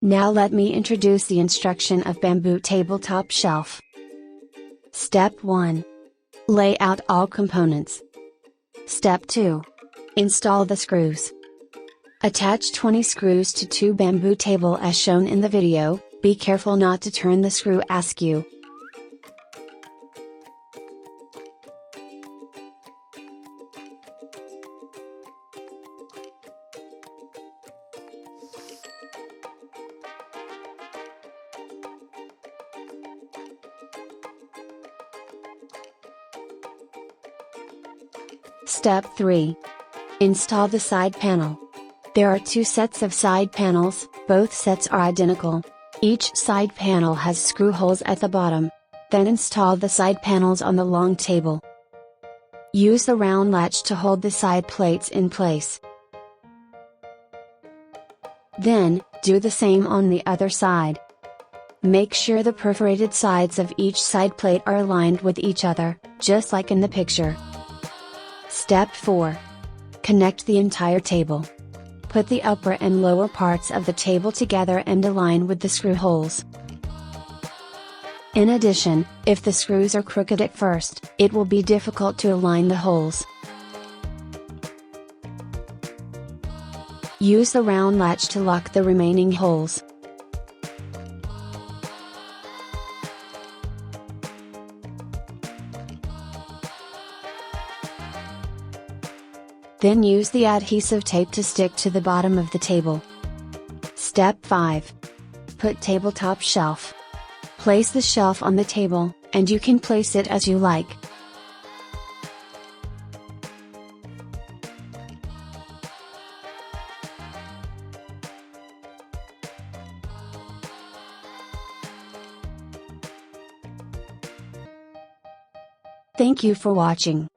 Now let me introduce the instruction of bamboo tabletop shelf. Step 1. Lay out all components. Step 2. Install the screws. Attach 20 screws to 2 bamboo table as shown in the video. Be careful not to turn the screw askew. Step 3. Install the side panel. There are 2 sets of side panels, both sets are identical. Each side panel has screw holes at the bottom. Then install the side panels on the long table. Use the round latch to hold the side plates in place. Then, do the same on the other side. Make sure the perforated sides of each side plate are aligned with each other, just like in the picture. Step 4. Connect the entire table. Put the upper and lower parts of the table together and align with the screw holes. In addition, if the screws are crooked at first, it will be difficult to align the holes. Use the round latch to lock the remaining holes. Then use the adhesive tape to stick to the bottom of the table. Step 5. Put tabletop shelf. Place the shelf on the table, and you can place it as you like. Thank you for watching.